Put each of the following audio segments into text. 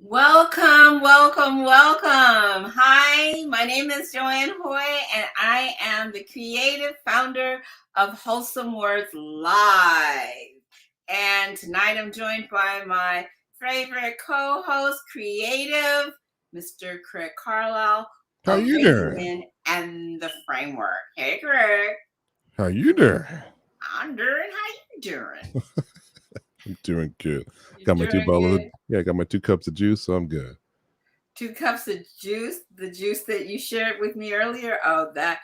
Welcome, welcome, welcome. Hi, my name is Joanne Hoy, and I am the creative founder of Wholesome Words Live. And tonight I'm joined by my favorite co-host, creative, Mr. Craig Carlisle How of you doing? Raising and the Framework. Hey, Craig. How you doing? I'm doing. How you doing? I'm doing good. You Got my two doing bottles. good? I got my 2 cups of juice, so I'm good. 2 cups of juice, the juice that you shared with me earlier. The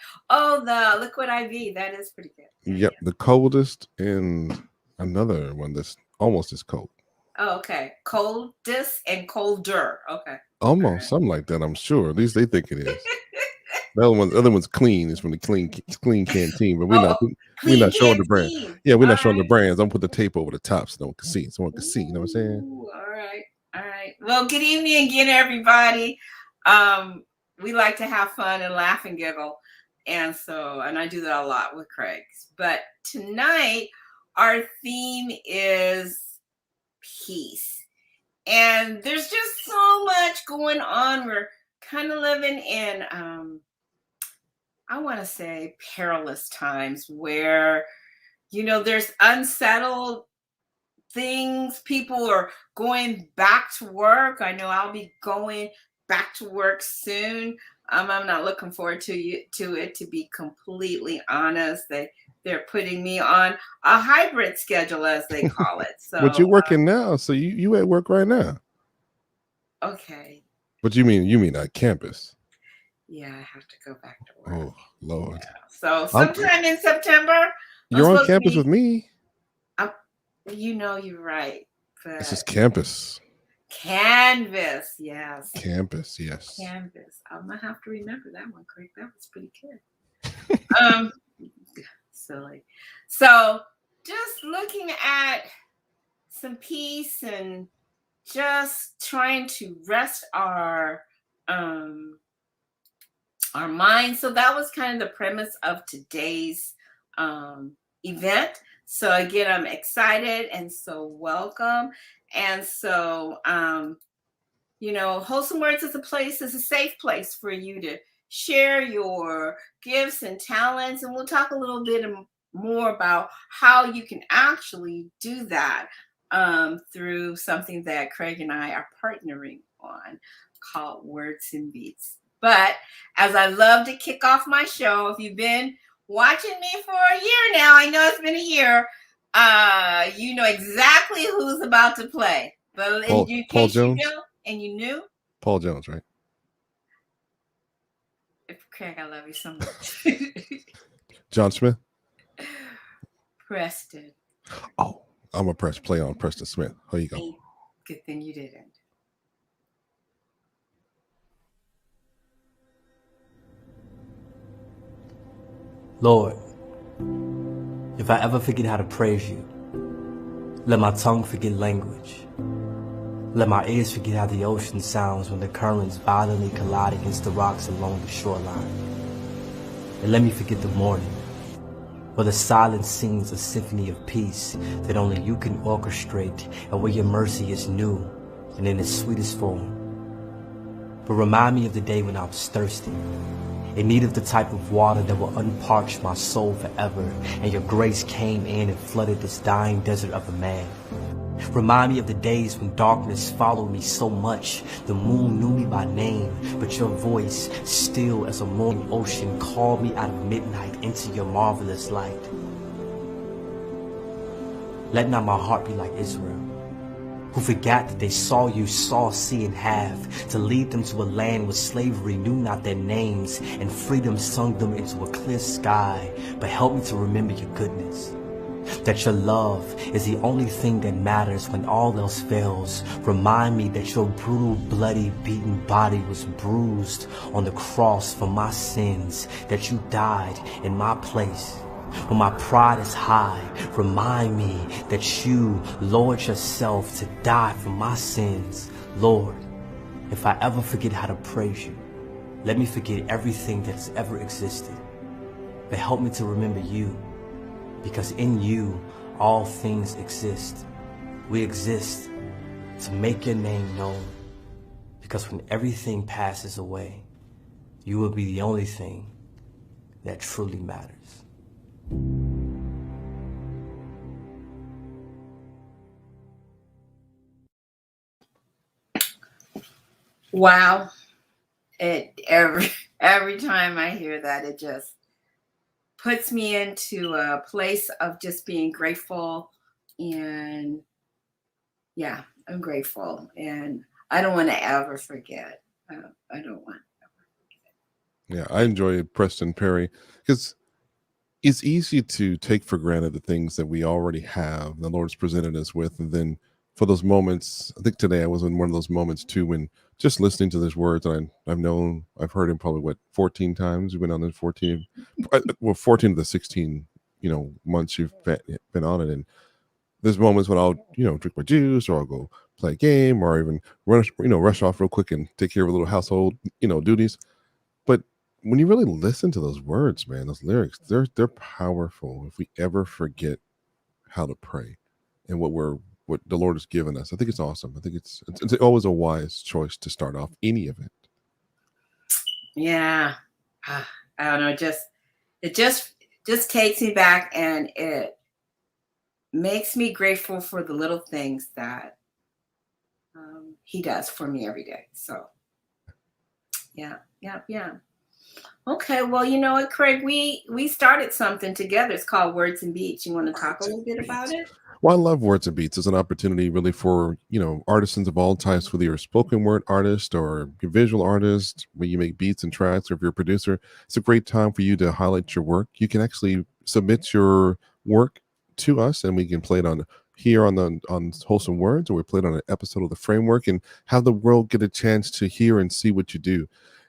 liquid IV. That is pretty good. Yep, the coldest and another one that's almost as cold. Oh, okay. Coldest and colder. Okay. Almost something like that. I'm sure. At least they think it is. The other one's clean. It's from the clean canteen, but Oh, we're clean not showing the brand. canteen. Yeah, we're All not showing the right. brands. I'm put the tape over the top so no one can see. Someone can see. You know what I'm saying? Ooh, all right. All right. Well, good evening again, everybody. We like to have fun and laugh and giggle. And I do that a lot with Craig. But tonight, our theme is peace. And there's just so much going on. We're kind of living in, I want to say, perilous times where, there's unsettled things. People are going back to work. I know I'll be going back to work soon. I'm not looking forward to it, to be completely honest. They're putting me on a hybrid schedule, as they call it. But you're So, working now, so you at work right now. okay. What you mean? You mean at campus? Yeah, I have to go back to work. Oh Lord. Yeah. So I'm, sometime in September, I'm you're on supposed to campus with be. me. You're right. This is But campus. Canvas, yes. Campus, yes. Canvas. I'm gonna have to remember that one, Craig. That was pretty good. Silly. So just looking at some peace and just trying to rest our minds. So that was kind of the premise of today's event. So again, I'm excited and so welcome. And so Wholesome Words is a safe place for you to share your gifts and talents. And we'll talk a little bit more about how you can actually do that through something that Craig and I are partnering on called Words and Beats. But as I love to kick off my show, if you've been watching me for a year now, I know it's been a year, you know exactly who's about to play. But in Paul case you Jones. don't, and you knew, Paul Jones, right? Craig, I love you so much. John Smith. Preston. Oh, I'm gonna press play on Preston Smith. Here you go. Good thing you didn't. Lord, if I ever forget how to praise you, let my tongue forget language. Let my ears forget how the ocean sounds when the currents violently collide against the rocks along the shoreline. And let me forget the morning, where the silence sings a symphony of peace that only you can orchestrate, and where your mercy is new and in its sweetest form. But remind me of the day when I was thirsty, in need of the type of water that will unparch my soul forever, and your grace came in and flooded this dying desert of a man. Remind me of the days when darkness followed me so much, the moon knew me by name, but your voice, still as a morning ocean, called me out of midnight into your marvelous light. Let not my heart be like Israel, who forgot that they saw you sea in half, to lead them to a land where slavery knew not their names, and freedom sung them into a clear sky. But help me to remember your goodness, that your love is the only thing that matters when all else fails. Remind me that your brutal, bloody, beaten body was bruised on the cross for my sins, that you died in my place. When my pride is high, remind me that you lowered yourself to die for my sins. Lord, if I ever forget how to praise you, let me forget everything that has ever existed. But help me to remember you, because in you all things exist. We exist to make your name known, Because when everything passes away, you will be the only thing that truly matters. Wow. Every time I hear that, it just puts me into a place of just being grateful. And yeah, I'm grateful, and I don't want to ever forget. I don't want. Yeah, I enjoy Preston Perry because it's easy to take for granted the things that we already have, the Lord's presented us with. And then for those moments, I think today I was in one of those moments too, when just listening to these words, and I've heard him probably 14 times. We've been on this 14, 14 of the 16, months you've been on it. And there's moments when I'll, drink my juice, or I'll go play a game, or even rush off real quick and take care of a little household, duties. But when you really listen to those words, man, those lyrics, they're powerful. If we ever forget how to pray and what the Lord has given us, I think it's awesome. I think it's always a wise choice to start off any event. Yeah, I don't know. It just takes me back, and it makes me grateful for the little things that He does for me every day. So, yeah. Okay, well, you know what, Craig, we started something together. It's called Words and Beats. You want to talk a little bit about it? Well, I love Words and Beats. It's an opportunity really for, artisans of all types, whether you're a spoken word artist or a visual artist, where you make beats and tracks, or if you're a producer. It's a great time for you to highlight your work. You can actually submit your work to us, and we can play it on Wholesome Words, or we play it on an episode of the Framework, and have the world get a chance to hear and see what you do.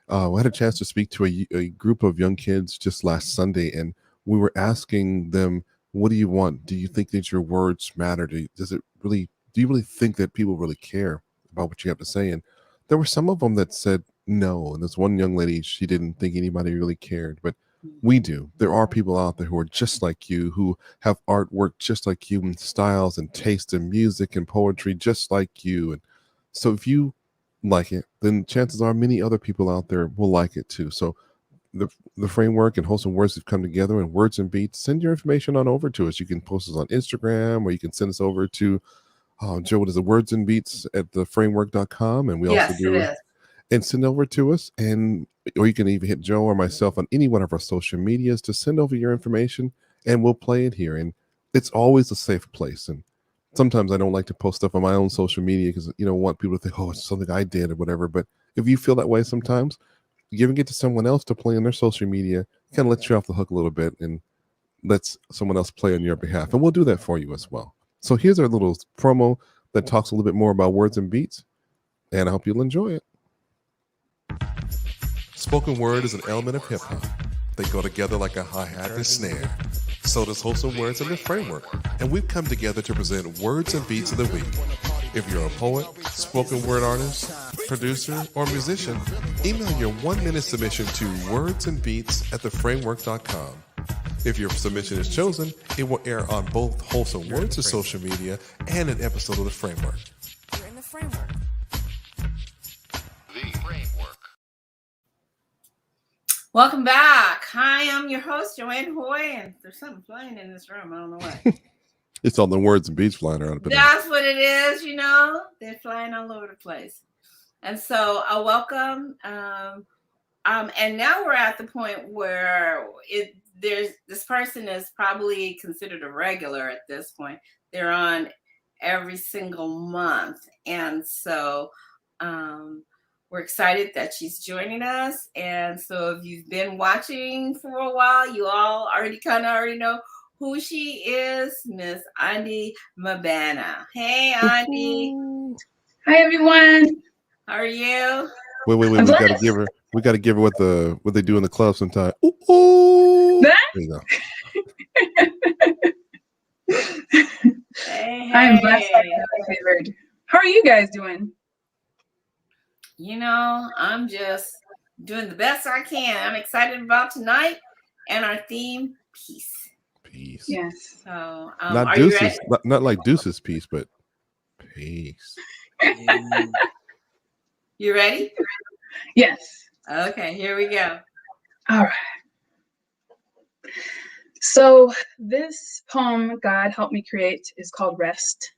I had a chance to speak to a group of young kids just last Sunday, and we were asking them, what do you want? Do you think that your words matter? Do you really think that people really care about what you have to say? And there were some of them that said no. And this one young lady, she didn't think anybody really cared, but we do. There are people out there who are just like you, who have artwork just like you, and styles and taste in music and poetry just like you. And so if you like it, then chances are many other people out there will like it too. So the Framework and Wholesome Words have come together, and Words and Beats, send your information on over to us. You can post us on Instagram, or you can send us over to Joe, what is it, Words and Beats at theframework.com. And we also do Yes, it is. And send over to us, or you can even hit Joe or myself on any one of our social medias to send over your information, and we'll play it here. And it's always a safe place. And sometimes I don't like to post stuff on my own social media because want people to think, oh, it's something I did or whatever. But if you feel that way sometimes, giving it to someone else to play on their social media kind of lets you off the hook a little bit and lets someone else play on your behalf. And we'll do that for you as well. So here's our little promo that talks a little bit more about Words and Beats, and I hope you'll enjoy it. Spoken word is an element of hip-hop. They go together like a hi-hat and snare. So does Wholesome Words and the Framework. And we've come together to present Words and Beats of the Week. If you're a poet, spoken word artist, producer, or musician, email your 1-minute submission to wordsandbeats@theframework.com. If your submission is chosen, it will air on both Wholesome Words' social media and an episode of The Framework. You're in the Framework. The Framework. Welcome back. Hi, I'm your host, Joanne Hoy, and there's something flying in this room. I don't know what. It's all the Words and Beats flying around. That's what it is, They're flying all over the place. And so welcome. And now we're at the point where this person is probably considered a regular at this point. They're on every single month. And so we're excited that she's joining us. And so if you've been watching for a while, you all already know who she is, Miss Andi Mabana. Hey, Andi. Hi, everyone. How are you? Wait. We gotta give her what they do in the club sometimes. Ooh. There you go. Hey. I'm blessed. I'm favored. How are you guys doing? I'm just doing the best I can. I'm excited about tonight and our theme, peace. Peace. Yes. So, not are Deuce's, you ready? not like Deuce's peace, but peace. You You ready? Yes. Okay, here we go. All right. So this poem God helped me create is called Rest.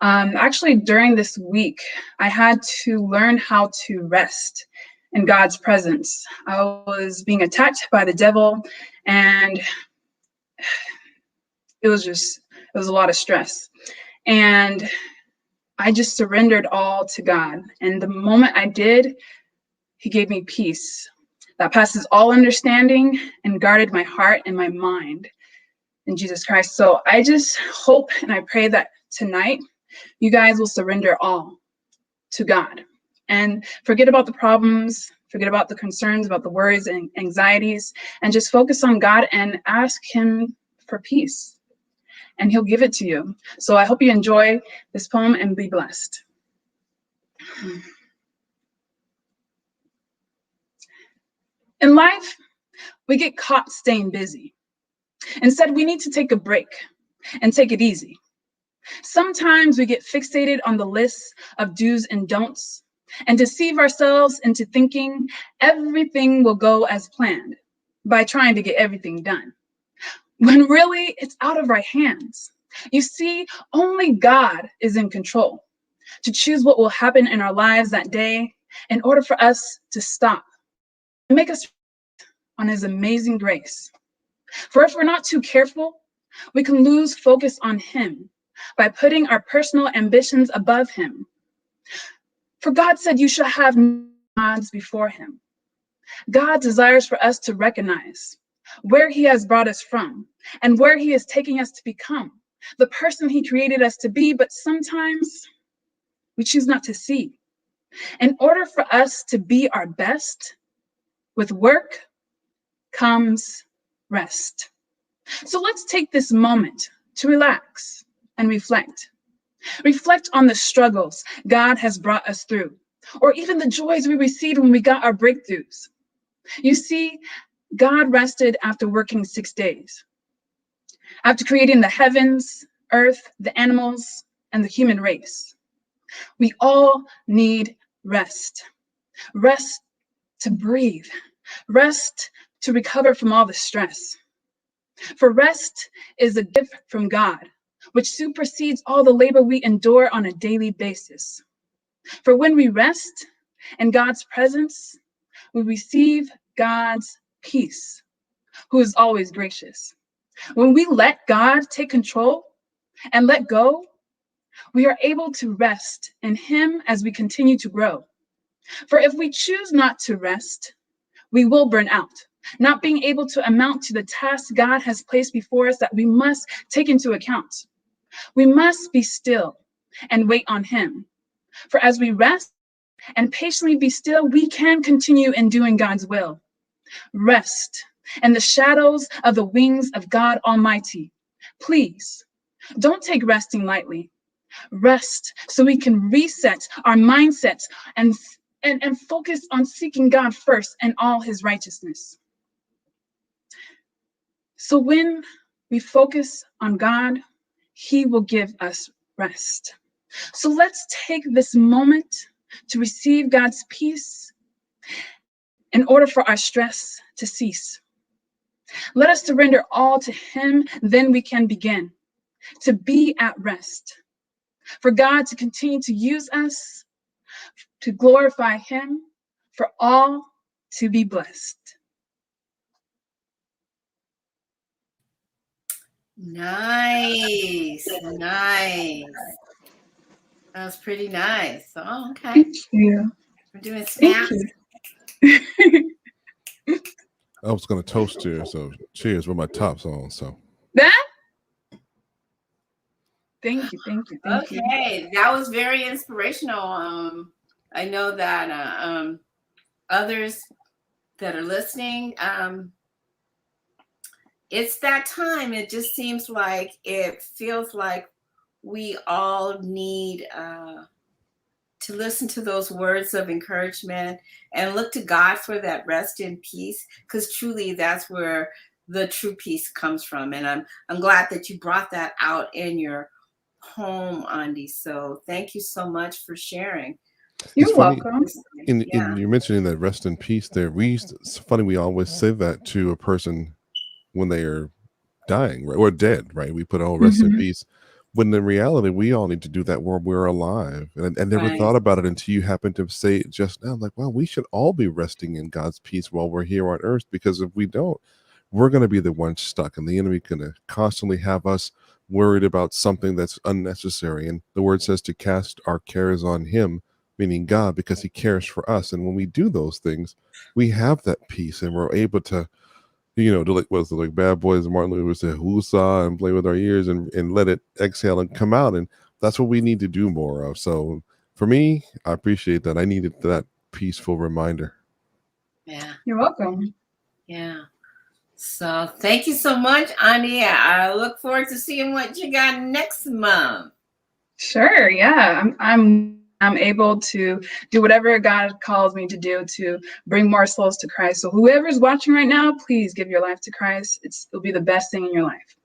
Actually, during this week, I had to learn how to rest in God's presence. I was being attacked by the devil, and it was a lot of stress. And I just surrendered all to God. And the moment I did, He gave me peace that passes all understanding and guarded my heart and my mind in Jesus Christ. So I just hope and I pray that tonight you guys will surrender all to God and forget about the problems, forget about the concerns, about the worries and anxieties, and just focus on God and ask Him for peace, and He'll give it to you. So I hope you enjoy this poem and be blessed. In life, we get caught staying busy. Instead, we need to take a break and take it easy. Sometimes we get fixated on the lists of do's and don'ts and deceive ourselves into thinking everything will go as planned by trying to get everything done, when really it's out of our hands. You see, only God is in control to choose what will happen in our lives that day in order for us to stop and make us on His amazing grace. For if we're not too careful, we can lose focus on Him by putting our personal ambitions above Him. For God said, "You shall have no gods before Him." God desires for us to recognize where He has brought us from and where He is taking us to become, the person He created us to be, but sometimes we choose not to see. In order for us to be our best, with work comes rest. So let's take this moment to relax and reflect. Reflect on the struggles God has brought us through, or even the joys we received when we got our breakthroughs. You see, God rested after working 6 days, after creating the heavens, earth, the animals, and the human race. We all need rest. Rest to breathe. Rest to recover from all the stress. For rest is a gift from God, which supersedes all the labor we endure on a daily basis. For when we rest in God's presence, we receive God's peace, who is always gracious. When we let God take control and let go, we are able to rest in Him as we continue to grow. For if we choose not to rest, we will burn out, not being able to amount to the task God has placed before us that we must take into account. We must be still and wait on Him. For as we rest and patiently be still, we can continue in doing God's will. Rest in the shadows of the wings of God Almighty. Please, don't take resting lightly. Rest so we can reset our mindsets and focus on seeking God first and all His righteousness. So when we focus on God, He will give us rest. So let's take this moment to receive God's peace in order for our stress to cease. Let us surrender all to Him, then we can begin to be at rest. For God to continue to use us, to glorify Him, for all to be blessed. Nice. Nice. That was pretty nice. Oh, okay. Thank you. We're doing Thank snaps. you. I was going to toast here, so cheers with my tops on. So That? Thank you. Thank you. Thank you. Okay, that was very inspirational. I know that others that are listening, it's that time. It just seems like it feels like we all need to listen to those words of encouragement and look to God for that rest and peace, because truly that's where the true peace comes from. And I'm glad that you brought that out in your poem, Andy. So thank you so much for sharing. It's You're funny welcome. in Yeah. you mentioning that rest in peace there. It's funny, we always say that to a person when they are dying, right, or dead, right? We put, "Oh, rest in Hmm. peace." When in reality, we all need to do that while we're alive. And I never Right. thought about it until you happened to say it just now. Like, well, we should all be resting in God's peace while we're here on earth, because if we don't, we're going to be the ones stuck, and the enemy going to constantly have us worried about something that's unnecessary. And the word says to cast our cares on Him, meaning God, because He cares for us. And when we do those things, we have that peace, and we're able to, do like what's it, like Bad Boys and Martin Luther said, "Woosah," and play with our ears and let it exhale and come out. And that's what we need to do more of. So for me, I appreciate that. I needed that peaceful reminder. Yeah. You're welcome. Yeah. So thank you so much, Ani. I look forward to seeing what you got next month. Sure. Yeah. I'm able to do whatever God calls me to do to bring more souls to Christ. So whoever's watching right now, please give your life to Christ. It'll be the best thing in your life.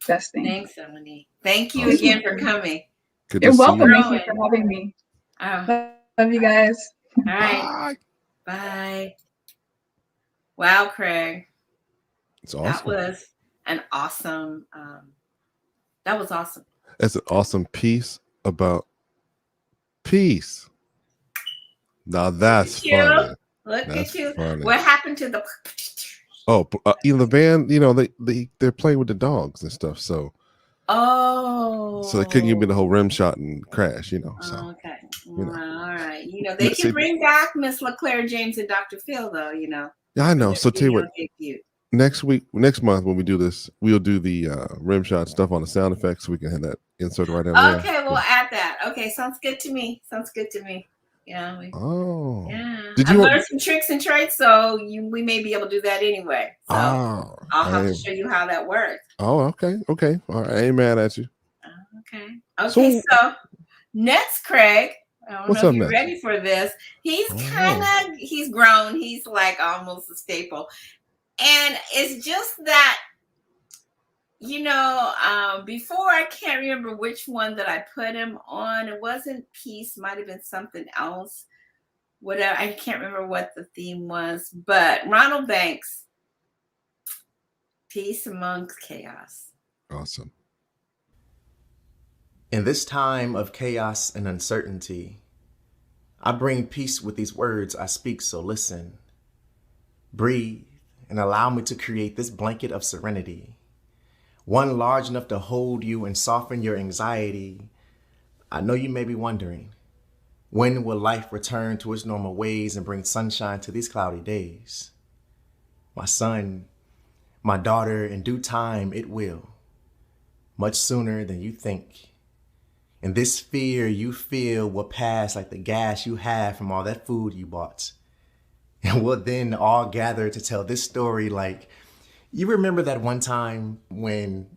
Best thing. Thanks, Ani. Thank you Awesome. again for coming. Good to You're see welcome. you. Thank you for having me. Oh, Love you guys. all right. Bye. Bye. Wow, Craig. It's That awesome. was an awesome. That was awesome. That's an awesome piece about peace. Now Look that's at you. funny. Look That's at you. funny. What happened to the? Oh, the band, they're playing with the dogs and stuff. So they couldn't give me the Oh. whole rim shot and crash. So Okay. you know. All right. They can See, bring back Miss LeClaire James and Dr. Phil, though, yeah, I for know. their So tell you video what, debut. next month when we do this, we'll do the rim shot stuff on the sound effects, so we can have that insert right in there. Okay, we'll Yeah. add that. Okay, sounds good to me. Sounds good to me. Yeah, Oh, yeah. did I you? learned some tricks and traits, so we may be able to do that anyway. So Oh, I'll have to show you how that works. okay, all right. I ain't mad at you. Okay. Okay, So so next, Craig. I don't know what's if up you're next? ready for this. Oh, He's grown. He's like almost a staple. And it's just that, before I can't remember which one that I put him on. It wasn't peace, might have been something else. Whatever. I can't remember what the theme was, but Ronald Banks, Peace Amongst Chaos. awesome. In this time of chaos and uncertainty, I bring peace with these words I speak, so listen. Breathe and allow me to create this blanket of serenity, one large enough to hold you and soften your anxiety. I know you may be wondering, when will life return to its normal ways and bring sunshine to these cloudy days? My son, my daughter, in due time it will, much sooner than you think. And this fear you feel will pass like the gas you have from all that food you bought. And we'll then all gather to tell this story like, you remember that one time when,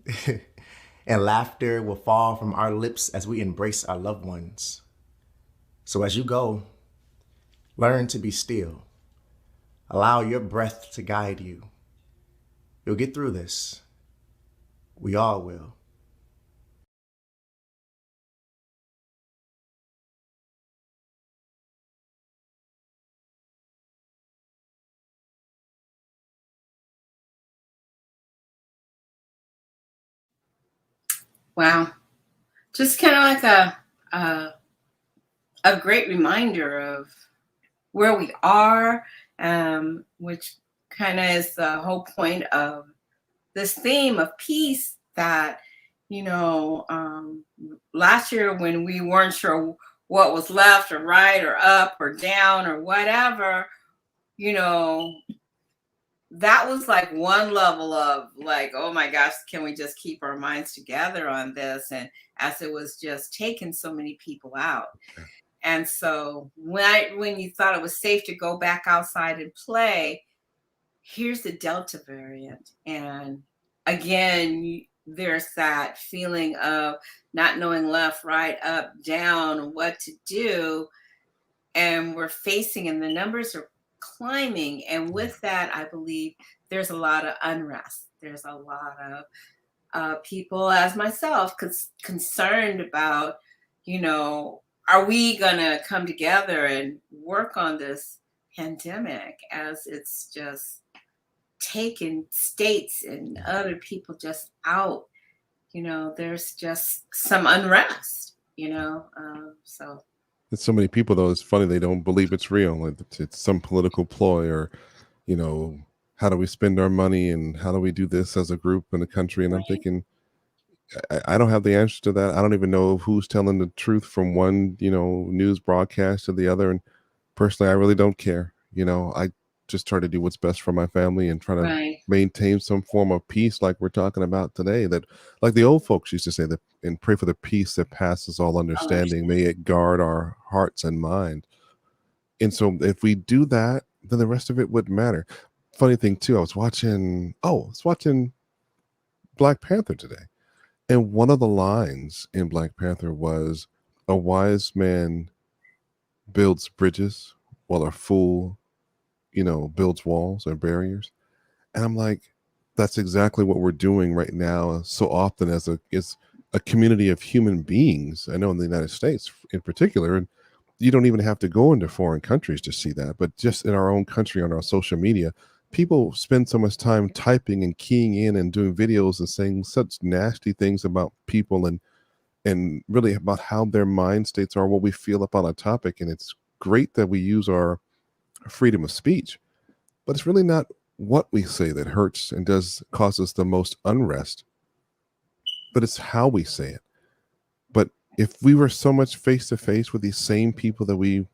and laughter will fall from our lips as we embrace our loved ones. So as you go, learn to be still. Allow your breath to guide you. You'll get through this. We all will. Wow. Just kind of like a great reminder of where we are, which kind of is the whole point of this theme of peace that, last year when we weren't sure what was left or right or up or down or whatever, you know, that was like one level of like, oh my gosh, can we just keep our minds together on this? And as it was just taking so many people out. And so when you thought it was safe to go back outside and play, here's the Delta variant. And again, there's that feeling of not knowing left, right, up, down, what to do. And we're facing, and the numbers are climbing. And with that, I believe there's a lot of unrest. There's a lot of people, as myself, concerned about, are we gonna come together and work on this pandemic as it's just taken states and other people just out? There's just some unrest, so There's so many people though. It's funny they don't believe it's real. Like it's some political ploy, or you know, how do we spend our money and how do we do this as a group in the country? And I'm right, thinking, I don't have the answer to that. I don't even know who's telling the truth from one, news broadcast to the other. And personally, I really don't care. I just try to do what's best for my family and try to right. maintain some form of peace, like we're talking about today. That, like the old folks used to say, that and pray for the peace that passes all I'll understanding. understand. May it guard our hearts and mind. And so, if we do that, then the rest of it wouldn't matter. Funny thing too, I was watching. Oh, I was watching Black Panther today. And one of the lines in Black Panther was, "A wise man builds bridges while a fool, builds walls or barriers." And I'm like, that's exactly what we're doing right now so often as a community of human beings. I know in the United States in particular, and you don't even have to go into foreign countries to see that, but just in our own country on our social media, people spend so much time typing and keying in and doing videos and saying such nasty things about people and really about how their mind states are, what we feel about a topic. And it's great that we use our freedom of speech, but it's really not what we say that hurts and does cause us the most unrest, but it's how we say it. But if we were so much face to face with these same people that we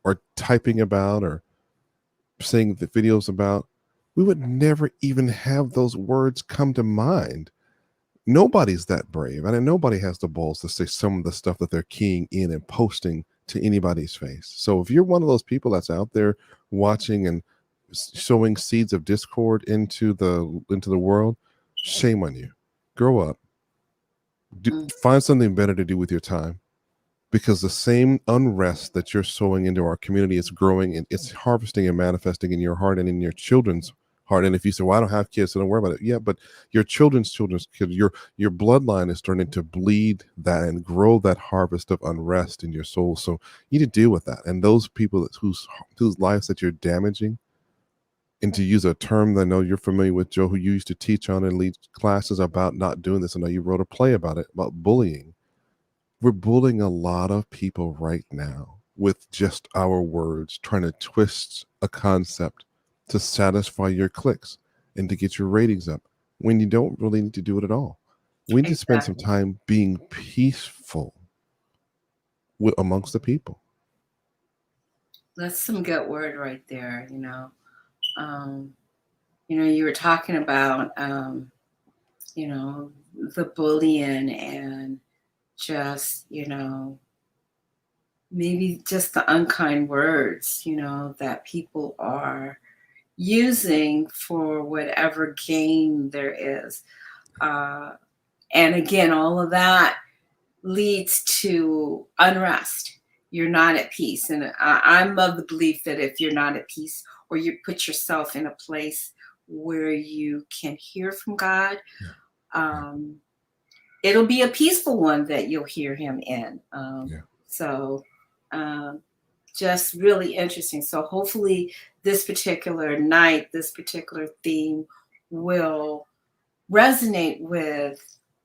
are typing about or saying the videos about, we would never even have those words come to mind. Nobody's that brave. I mean, nobody has the balls to say some of the stuff that they're keying in and posting to anybody's face. So if you're one of those people that's out there watching and sowing seeds of discord into the world, shame on you. Grow up. Mm, Find something better to do with your time, because the same unrest that you're sowing into our community is growing and it's harvesting and manifesting in your heart and in your children's heart. And if you say, "Well, I don't have kids, so don't worry about it," yeah, but your children's kids, your bloodline is starting to bleed that and grow that harvest of unrest in your soul. So you need to deal with that. And those people whose lives that you're damaging, and to use a term that I know you're familiar with, Joe, who you used to teach on and lead classes about not doing this. I know you wrote a play about it, about bullying. We're bullying a lot of people right now with just our words, trying to twist a concept to satisfy your clicks and to get your ratings up, when you don't really need to do it at all. We need to spend some exactly. time being peaceful amongst the people. That's some good word right there. You were talking about, you know, the bullying and just, maybe just the unkind words, that people are using for whatever gain there is. Uh, and again, all of that leads to unrest. You're not at peace. And I'm of the belief that if you're not at peace, or you put yourself in a place where you can hear from God, Yeah. Yeah. um, it'll be a peaceful one that you'll hear him in. Yeah. So um, just really interesting. So hopefully this particular night, this particular theme will resonate with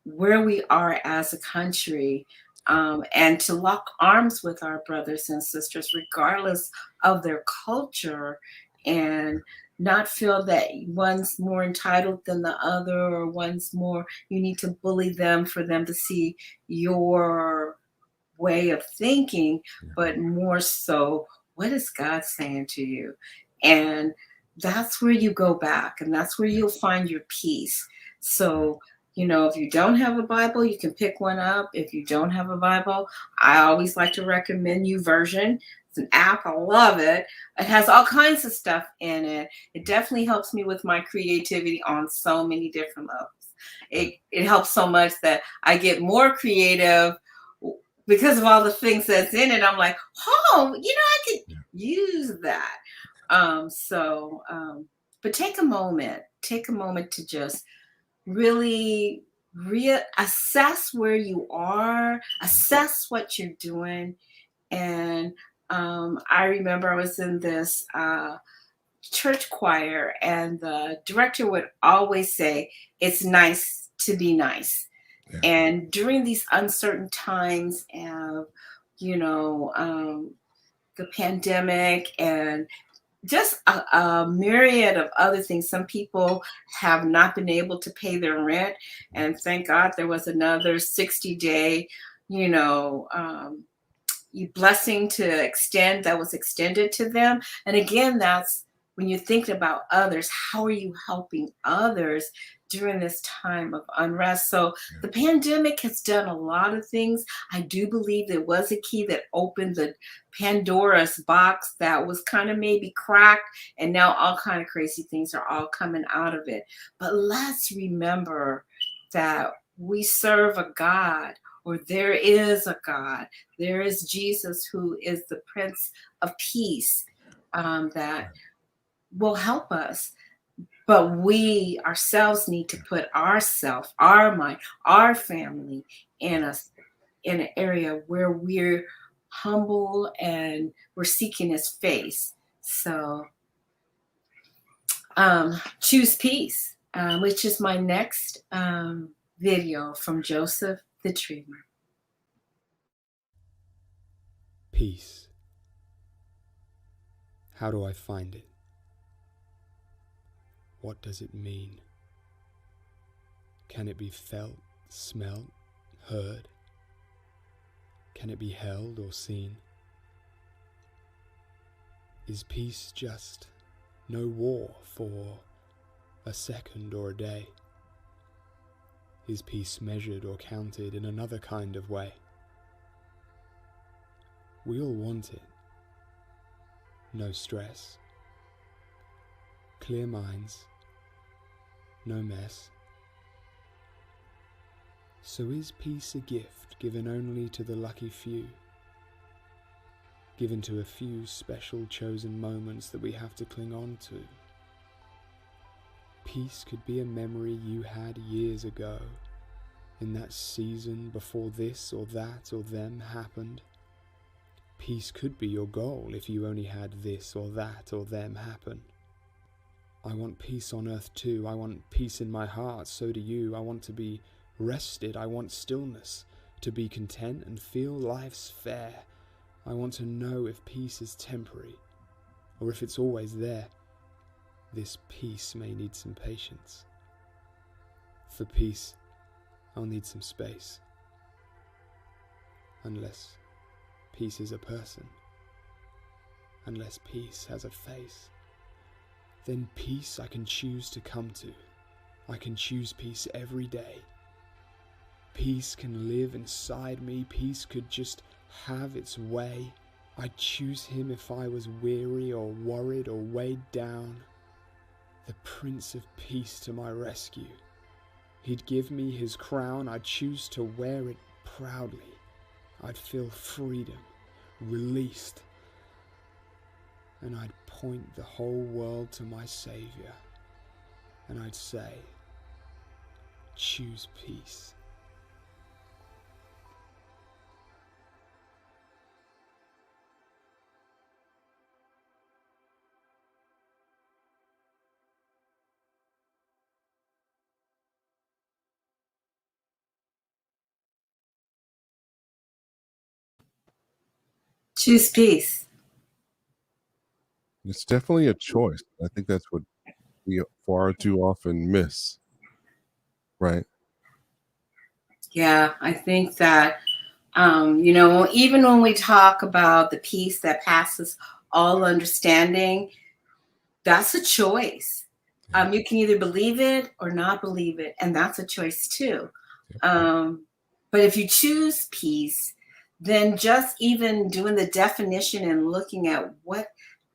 where we are as a country, and to lock arms with our brothers and sisters, regardless of their culture, and not feel that one's more entitled than the other, or one's more, you need to bully them for them to see your way of thinking, Yeah. but more so, what is God saying to you? And that's where you go back, and that's where Yeah. you'll find your peace. Yeah. So, if you don't have a Bible, you can pick one up. If you don't have a Bible, I always like to recommend YouVersion. It's an app. I love it. It has all kinds of stuff in it. It definitely helps me with my creativity on so many different levels. It helps so much that I get more creative because of all the things that's in it. I'm like, oh, I could Yeah. use that. But take a moment to just really reassess where you are, assess what you're doing, And I remember I was in this church choir, and the director would always say, "It's nice to be nice." Yeah. And during these uncertain times of, you know, the pandemic and just a myriad of other things. Some people have not been able to pay their rent, and thank God there was another 60-day, you know, blessing to extend that was extended to them. And again, that's when you're thinking about others, how are you helping others during this time of unrest? So the pandemic has done a lot of things. I do believe there was a key that opened the Pandora's box that was kind of maybe cracked, and now all kind of crazy things are all coming out of it. But let's remember that we serve a God, or there is a God. There is Jesus, who is the Prince of Peace, that will help us. But we ourselves need to put ourselves, our mind, our family in an area where we're humble and we're seeking His face. So choose peace, which is my next video from Joseph the Dreamer. Peace. How do I find it? What does it mean? Can it be felt, smelt, heard? Can it be held or seen? Is peace just no war for a second or a day? Is peace measured or counted in another kind of way? We all want it. No stress. Clear minds. No mess. So is peace a gift given only to the lucky few? Given to a few special chosen moments that we have to cling on to? Peace could be a memory you had years ago, in that season before this or that or them happened. Peace could be your goal if you only had this or that or them happen. I want peace on earth too. I want peace in my heart, so do you. I want to be rested. I want stillness, to be content and feel life's fair. I want to know if peace is temporary or if it's always there. This peace may need some patience. For peace, I'll need some space. Unless peace is a person, unless peace has a face, then peace I can choose to come to. I can choose peace every day. Peace can live inside me. Peace could just have its way. I'd choose him if I was weary or worried or weighed down. The Prince of Peace to my rescue. He'd give me his crown. I'd choose to wear it proudly. I'd feel freedom, released. And I'd point the whole world to my Savior. And I'd say, choose peace. Choose peace. It's definitely a choice. I think that's what we far too often miss, right? Yeah, I think that, even when we talk about the peace that passes all understanding, that's a choice. You can either believe it or not believe it, and that's a choice too. But if you choose peace, then just even doing the definition and looking at what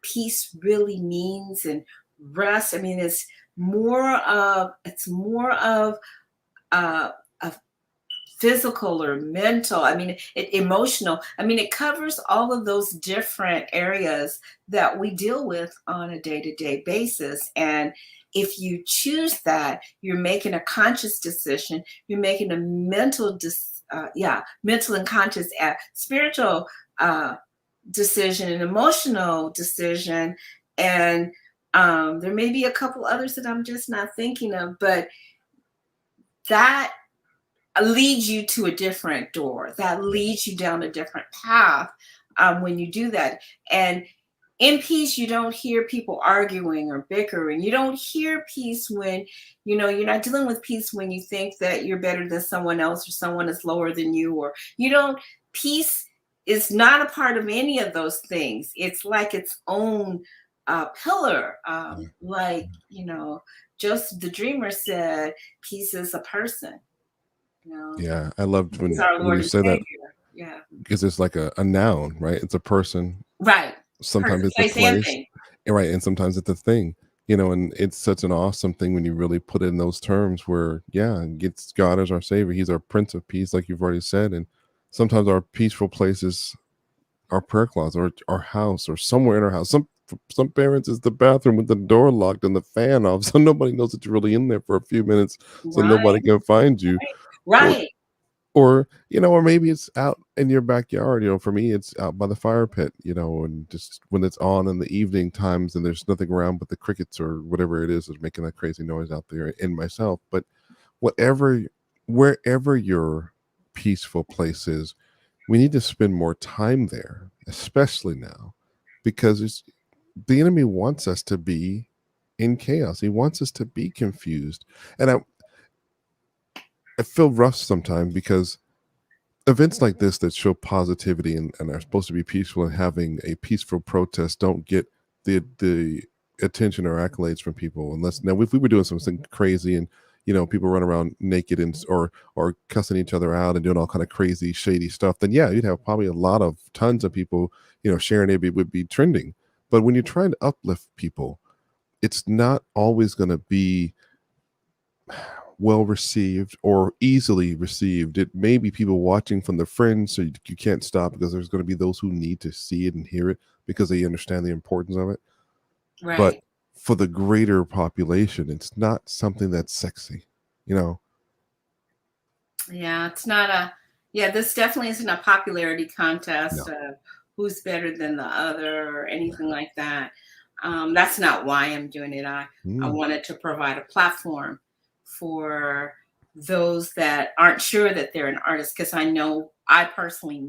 peace really means and rest, I mean, it's more of a physical or mental, I mean, emotional. I mean, it covers all of those different areas that we deal with on a day-to-day basis. And if you choose that, you're making a conscious decision. You're making a mental and conscious, spiritual decision, an emotional decision, and there may be a couple others that I'm just not thinking of, but that leads you to a different door. That leads you down a different path when you do that. And in peace, you don't hear people arguing or bickering. You don't hear peace when, you're not dealing with peace when you think that you're better than someone else or someone is lower than you, or you don't, peace is not a part of any of those things. It's like its own pillar. Like, Joseph the Dreamer said, peace is a person. Yeah, I loved He's our when Lord you and say that, Savior. Yeah. because it's like a noun, right? It's a person. Right. Sometimes Person, it's a place, and place, thing. right? And sometimes it's a thing, and it's such an awesome thing when you really put it in those terms where, yeah, it gets God as our Savior. He's our Prince of Peace, like you've already said. And sometimes our peaceful places, our prayer closet, or our house, or somewhere in our house. Some parents is the bathroom with the door locked and the fan off, so nobody knows that you're really in there for a few minutes, so nobody Right. can find you. Or Right. or maybe it's out in your backyard. For me, it's out by the fire pit, and just when it's on in the evening times and there's nothing around but the crickets or whatever it is that's making that crazy noise out there in myself. But whatever, wherever your peaceful place is, we need to spend more time there, especially now, because the enemy wants us to be in chaos. He wants us to be confused. And I feel rough sometimes because events like this that show positivity and are supposed to be peaceful, and having a peaceful protest don't get the attention or accolades from people. Unless, now, if we were doing something crazy and people run around naked and or cussing each other out and doing all kind of crazy shady stuff, then yeah, you'd have probably a lot of tons of people sharing it. It would be trending. But when you're trying to uplift people, it's not always going to be well received or easily received. It may be people watching from their friends, so you can't stop, because there's going to be those who need to see it and hear it because they understand the importance of it. Right. But for the greater population, it's not something that's sexy, Yeah, it's not this definitely isn't a popularity contest No. of who's better than the other or anything like that. That's not why I'm doing it. I wanted to provide a platform for those that aren't sure that they're an artist, because I personally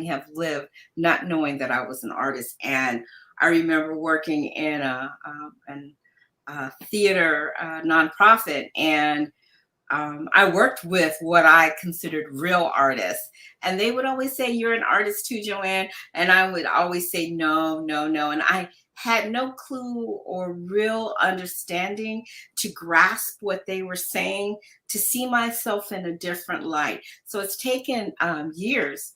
have lived not knowing that I was an artist. And I remember working in a theater nonprofit, and I worked with what I considered real artists, and they would always say, "You're an artist too, Joanne," and I would always say, "No, no, no," and I had no clue or real understanding to grasp what they were saying, to see myself in a different light. So it's taken years,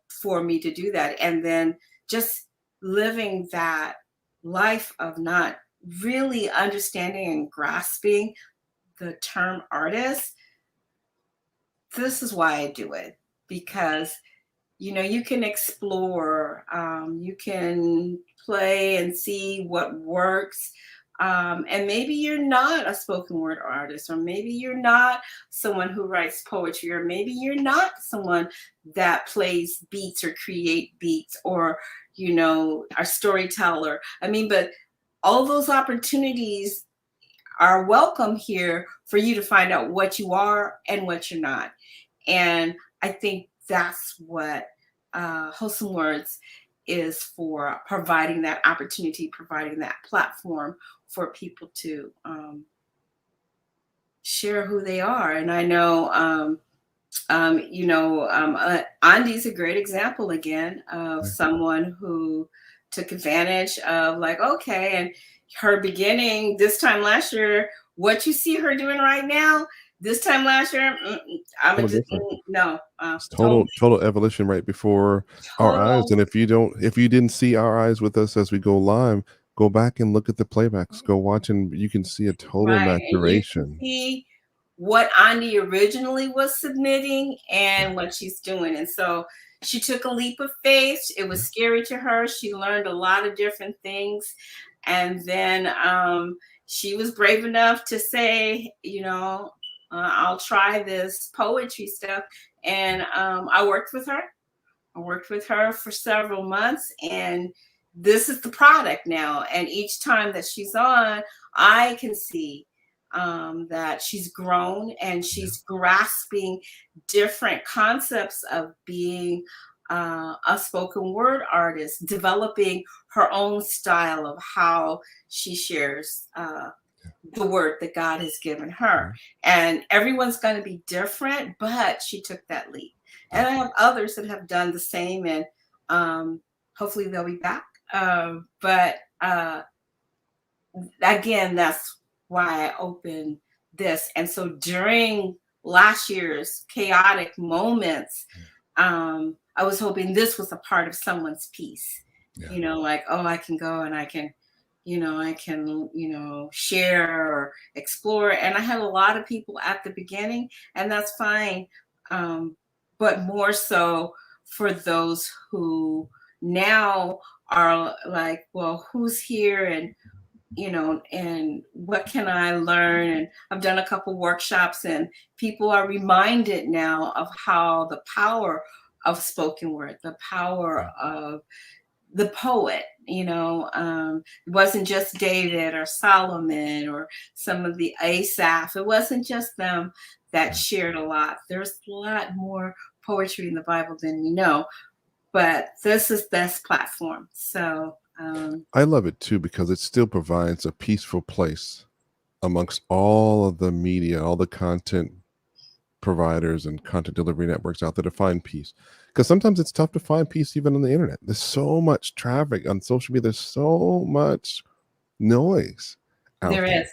for me to do that, and then just living that life of not really understanding and grasping the term artist. This is why I do it, because you can explore, you can play and see what works. And maybe you're not a spoken word artist, or maybe you're not someone who writes poetry, or maybe you're not someone that plays beats or create beats, or a storyteller. But all those opportunities are welcome here for you to find out what you are and what you're not. And I think that's what Wholesome Words is for, providing that opportunity, providing that platform for people to share who they are. And I know, Andy's a great example again of someone who took advantage of, like, okay, and her beginning this time last year, what you see her doing right now, this time last year, I'm Total just different. no, It's total evolution right before our eyes. And if you didn't see our eyes with us as we go live, go back and look at the playbacks. Go watch, and you can see a total right, and you can maturation. see what Andy originally was submitting and what she's doing. And so she took a leap of faith. It was scary to her. She learned a lot of different things. And then she was brave enough to say, I'll try this poetry stuff. And I worked with her. I worked with her for several months, and this is the product now. And each time that she's on, I can see that she's grown and she's grasping different concepts of being a spoken word artist, developing her own style of how she shares the word that God has given her. And everyone's going to be different, but she took that leap. And I have others that have done the same, and hopefully they'll be back. But again, that's why I opened this. And so during last year's chaotic moments, I was hoping this was a part of someone's piece. You know, like, oh, I can go and I can, share or explore. And I had a lot of people at the beginning, and that's fine. But more so for those who now are like, well, who's here, and and what can I learn? And I've done a couple workshops, and people are reminded now of how the power of spoken word, the power of the poet, it wasn't just David or Solomon or some of the Asaph. It wasn't just them that shared a lot. There's a lot more poetry in the Bible than we know, but this is this platform. So I love it too, because it still provides a peaceful place amongst all of the media, all the content providers and content delivery networks out there to find peace. Because sometimes it's tough to find peace even on the internet. There's so much traffic on social media. There's so much noise out there there. is.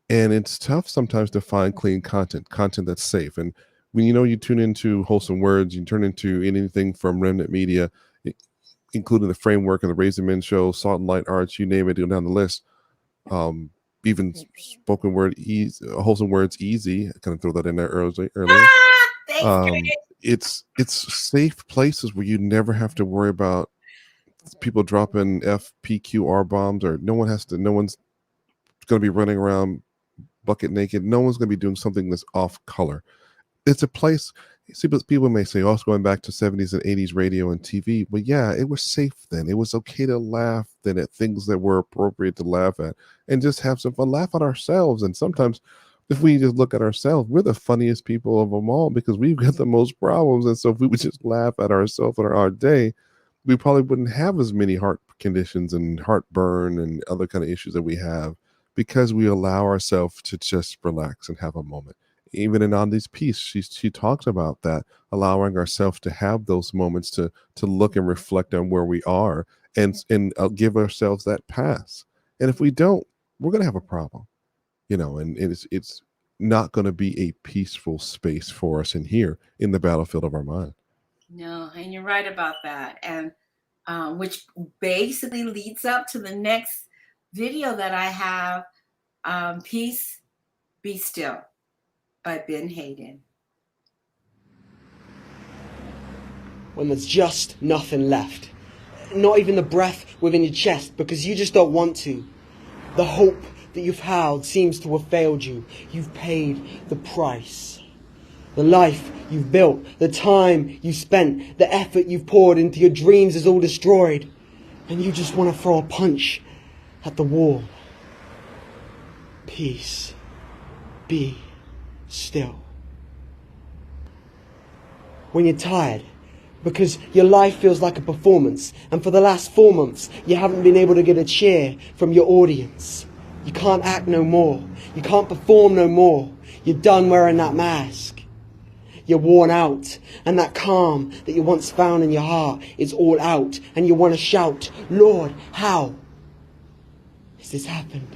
And it's tough sometimes to find clean content that's safe. And when you tune into Wholesome Words, you turn into anything from Remnant Media, including the Framework and the Raising Men Show, Salt and Light Arts, you name it, go down the list. Even spoken word, Wholesome Words Easy. I kind of throw that in there earlier. Thanks, It's safe places where you never have to worry about people dropping FPQR bombs, or no one's going to be running around bucket naked. No one's going to be doing something that's off color. It's a place. See, but people may say, "Oh, it's going back to 70s and 80s radio and TV." But yeah, it was safe then. It was okay to laugh then at things that were appropriate to laugh at, and just have some fun. Laugh at ourselves. And sometimes, if we just look at ourselves, we're the funniest people of them all, because we've got the most problems. And so, if we would just laugh at ourselves and our day, we probably wouldn't have as many heart conditions and heartburn and other kind of issues that we have, because we allow ourselves to just relax and have a moment. Even in Andi's piece, she talks about that, allowing ourselves to have those moments to look and reflect on where we are, and give ourselves that pass. And if we don't, we're going to have a problem, and it's not going to be a peaceful space for us in here in the battlefield of our mind. No, and you're right about that. And which basically leads up to the next video that I have, Peace, Be Still, by Ben Hayden. When there's just nothing left, not even the breath within your chest, because you just don't want to. The hope that you've held seems to have failed you. You've paid the price. The life you've built, the time you spent, the effort you've poured into your dreams is all destroyed. And you just want to throw a punch at the wall. Peace. Be still. When you're tired, because your life feels like a performance, and for the last 4 months you haven't been able to get a cheer from your audience. You can't act no more. You can't perform no more. You're done wearing that mask. You're worn out, and that calm that you once found in your heart is all out, and you want to shout, "Lord, how has this happened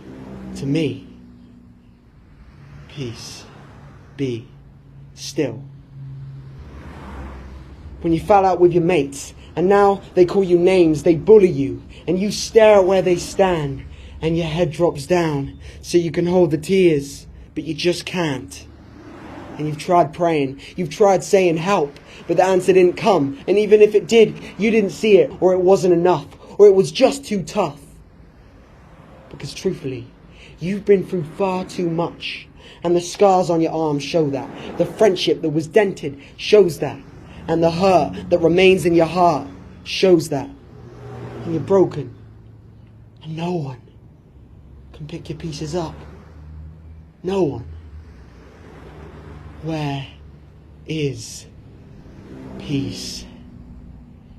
to me?" Peace. Be still. When you fell out with your mates, and now they call you names, they bully you, and you stare at where they stand, and your head drops down so you can hold the tears, but you just can't. And you've tried praying, you've tried saying help, but the answer didn't come, and even if it did, you didn't see it, or it wasn't enough, or it was just too tough. Because truthfully, you've been through far too much. And the scars on your arms show that. The friendship that was dented shows that. And the hurt that remains in your heart shows that. And you're broken. And no one can pick your pieces up. No one. Where is peace?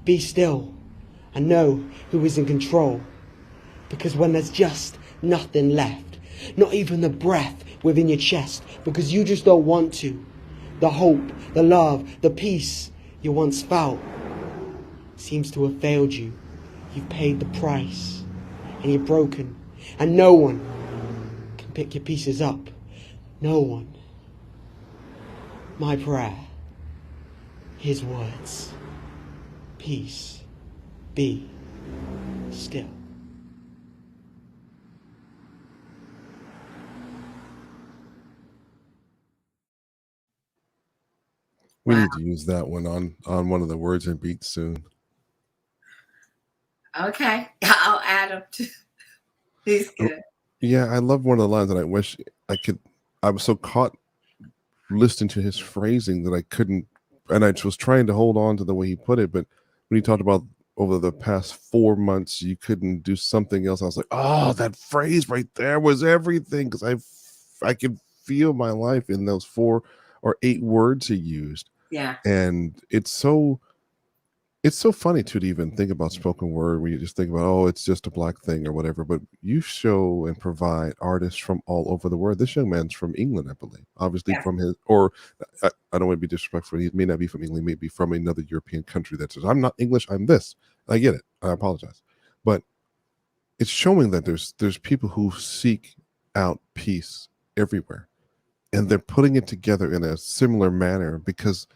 Be still and know who is in control. Because when there's just nothing left, not even the breath within your chest, because you just don't want to, the hope, the love, the peace you once felt seems to have failed you. You've paid the price and you're broken, and no one can pick your pieces up. No one. My prayer, his words, peace, be still. We Wow. need to use that one on one of the words and beats soon. Okay. I'll add him to. He's good. Yeah, I love one of the lines that I wish I could. I was so caught listening to his phrasing that I couldn't, and I was trying to hold on to the way he put it. But when he talked about over the past 4 months, you couldn't do something else. I was like, oh, that phrase right there was everything, because I could feel my life in those 4 or 8 words he used. Yeah. And it's so funny too to even think about spoken word where you just think about, oh, it's just a black thing or whatever. But you show and provide artists from all over the world. This young man's from England, I believe, obviously Yeah. from his, or I don't want to be disrespectful, he may not be from England, he may be from another European country that says, I'm not English, I'm this. I get it, I apologize, but it's showing that there's people who seek out peace everywhere, and they're putting it together in a similar manner because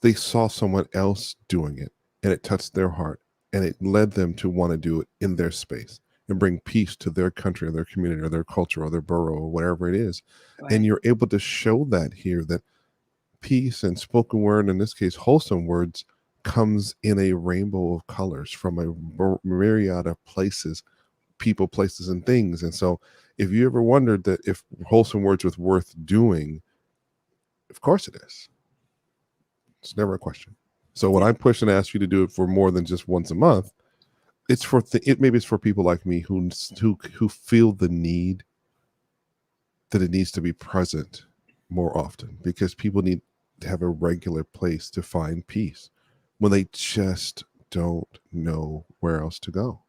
they saw someone else doing it and it touched their heart and it led them to want to do it in their space and bring peace to their country or their community or their culture or their borough or whatever it is. Right. And you're able to show that here, that peace and spoken word, in this case wholesome words, comes in a rainbow of colors from a myriad of places, people, places, and things. And so if you ever wondered that if wholesome words was worth doing, of course it is. It's never a question. So when I push and ask you to do it for more than just once a month, it's for maybe it's for people like me who feel the need that it needs to be present more often, because people need to have a regular place to find peace when they just don't know where else to go.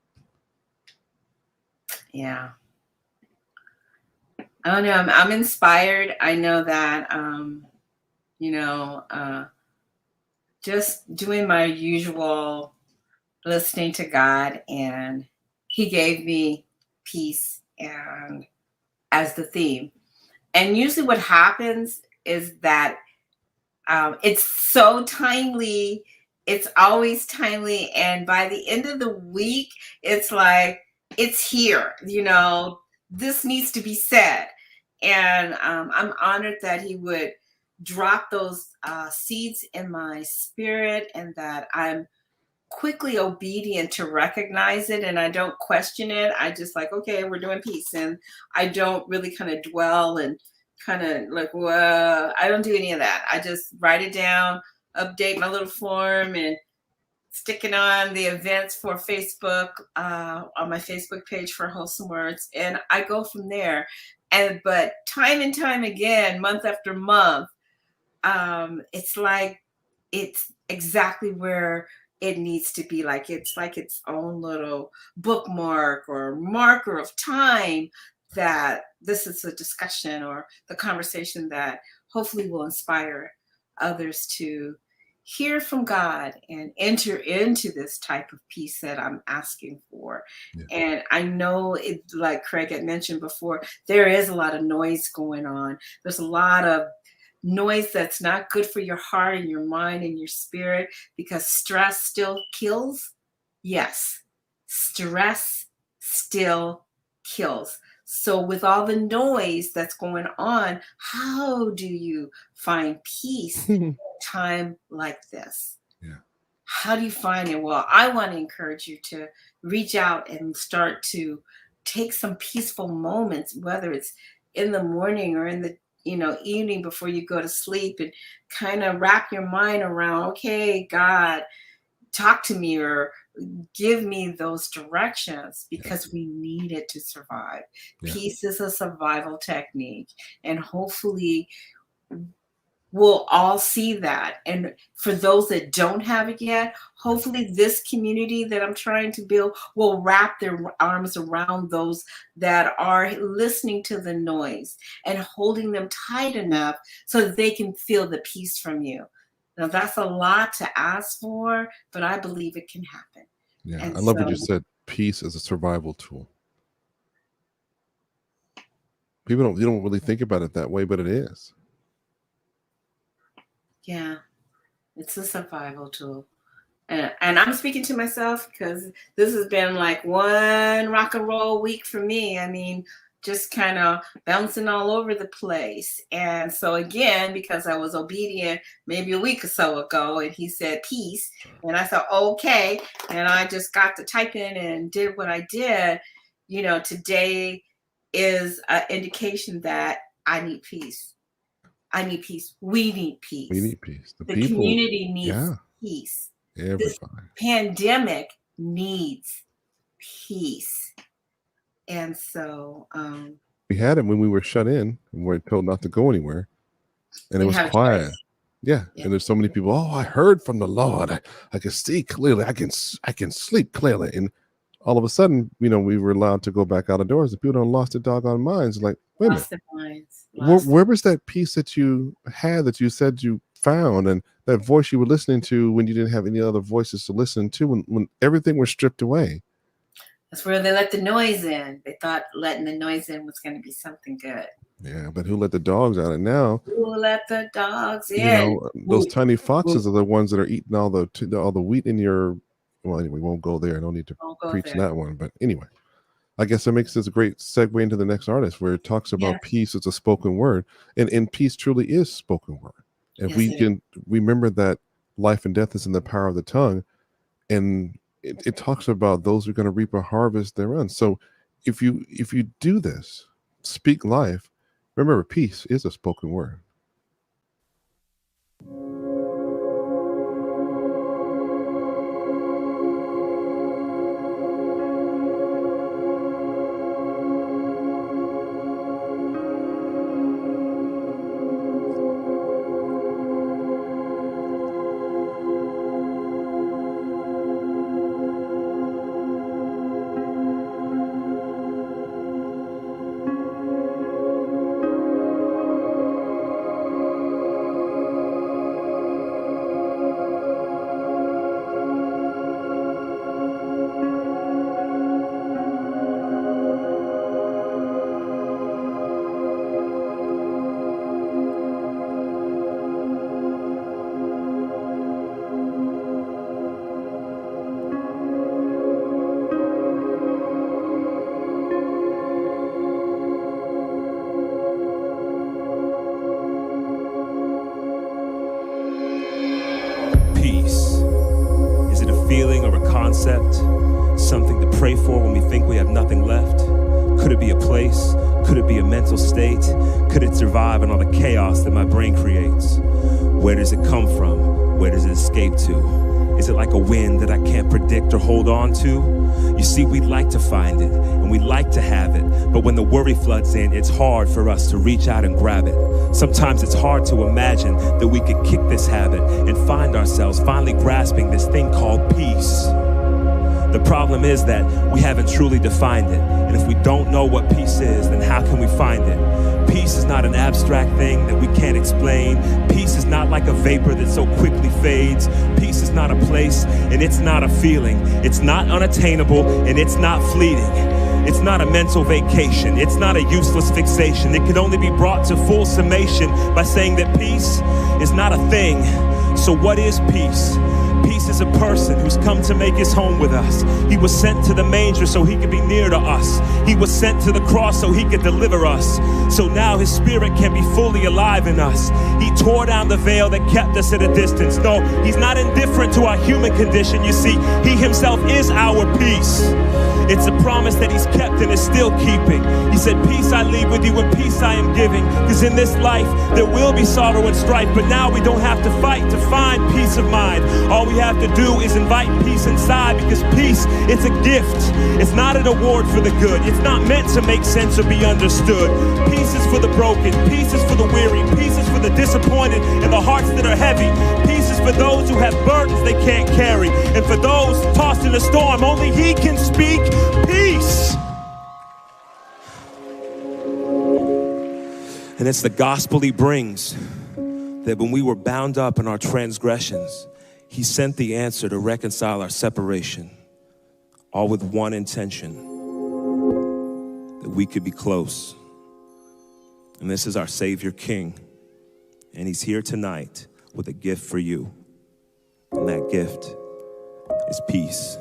Yeah. I don't know. I'm inspired. I know that, just doing my usual listening to God, and he gave me peace and as the theme. And usually what happens is that it's so timely. It's always timely. And by the end of the week, it's like, it's here, this needs to be said. And I'm honored that he would drop those seeds in my spirit, and that I'm quickly obedient to recognize it, and I don't question it. I just like, okay, we're doing peace, and I don't really kind of dwell and kind of like, well, I don't do any of that. I just write it down, update my little form, and sticking on the events for Facebook, on my Facebook page for Wholesome Words, and I go from there. But time and time again, month after month, it's like it's exactly where it needs to be. Like it's like its own little bookmark or marker of time, that this is a discussion or the conversation that hopefully will inspire others to hear from God and enter into this type of peace that I'm asking for. Yeah. And I know it, like Craig had mentioned before, there is a lot of noise going on. There's a lot of noise that's not good for your heart and your mind and your spirit, because stress still kills. Yes, stress still kills. So with all the noise that's going on, how do you find peace in a time like this? Yeah. How do you find it? Well, I want to encourage you to reach out and start to take some peaceful moments, whether it's in the morning or in the evening before you go to sleep, and kind of wrap your mind around, okay, God, talk to me or give me those directions, because we need it to survive. Yeah. Peace is a survival technique, and hopefully we'll all see that. And for those that don't have it yet, hopefully this community that I'm trying to build will wrap their arms around those that are listening to the noise and holding them tight enough so that they can feel the peace from you. Now, that's a lot to ask for, but I believe it can happen. Yeah, And I love what you so- said. Peace is a survival tool. You don't really think about it that way, but it is. Yeah, it's a survival tool. And I'm speaking to myself because this has been like one rock and roll week for me. I mean, just kind of bouncing all over the place. And so again, because I was obedient maybe a week or so ago, and he said peace, and I thought, okay, and I just got to type in and did what I did. Today is an indication that I need peace. I need peace. We need peace. We need peace. The community needs peace. Everybody. This pandemic needs peace. And so we had it when we were shut in and we were told not to go anywhere. And it was quiet. Yeah. And there's so many people, I heard from the Lord. I can see clearly. I can sleep clearly. And all of a sudden, we were allowed to go back out of doors. And people don't lost their doggone minds. Like, wait a minute. Where was that peace that you had, that you said you found, and that voice you were listening to when you didn't have any other voices to listen to, when everything was stripped away? That's where they let the noise in. They thought letting the noise in was going to be something good. Yeah, but who let the dogs out? And now, who let the dogs in? Those tiny foxes are the ones that are eating all the wheat in your. Well, anyway, we won't go there. I don't need to preach that one. But anyway, I guess that makes this a great segue into the next artist, where it talks about peace as a spoken word, and peace truly is spoken word. And we can remember that life and death is in the power of the tongue, and it talks about those who are going to reap a harvest thereon. So if you do this, speak life, remember peace is a spoken word. Something to pray for when we think we have nothing left? Could it be a place? Could it be a mental state? Could it survive in all the chaos that my brain creates? Where does it come from? Where does it escape to? Is it like a wind that I can't predict or hold on to? You see, we'd like to find it, and we'd like to have it, but when the worry floods in, it's hard for us to reach out and grab it. Sometimes it's hard to imagine that we could kick this habit and find ourselves finally grasping this thing called peace. The problem is that we haven't truly defined it, and if we don't know what peace is, then how can we find it? Peace is not an abstract thing that we can't explain. Peace is not like a vapor that so quickly fades. Peace is not a place, and it's not a feeling. It's not unattainable, and it's not fleeting. It's not a mental vacation. It's not a useless fixation. It can only be brought to full summation by saying that peace is not a thing. So what is peace? Peace is a person who's come to make his home with us. He was sent to the manger so he could be near to us. He was sent to the cross so he could deliver us. So now his spirit can be fully alive in us. He tore down the veil that kept us at a distance. No, he's not indifferent to our human condition. You see, he himself is our peace. It's a promise that he's kept and is still keeping. He said, peace I leave with you and peace I am giving. Because in this life, there will be sorrow and strife. But now we don't have to fight to find peace of mind. All we have to do is invite peace inside. Because peace, it's a gift. It's not an award for the good. It's not meant to make sense or be understood. Peace is for the broken. Peace is for the weary. Peace is for the disappointed and the hearts that are heavy. Peace is for those who have burdens they can't carry. And for those tossed in a storm, only he can speak peace. And it's the gospel he brings, that when we were bound up in our transgressions, he sent the answer to reconcile our separation, all with one intention, that we could be close. And this is our Savior King, and he's here tonight with a gift for you. And that gift is peace.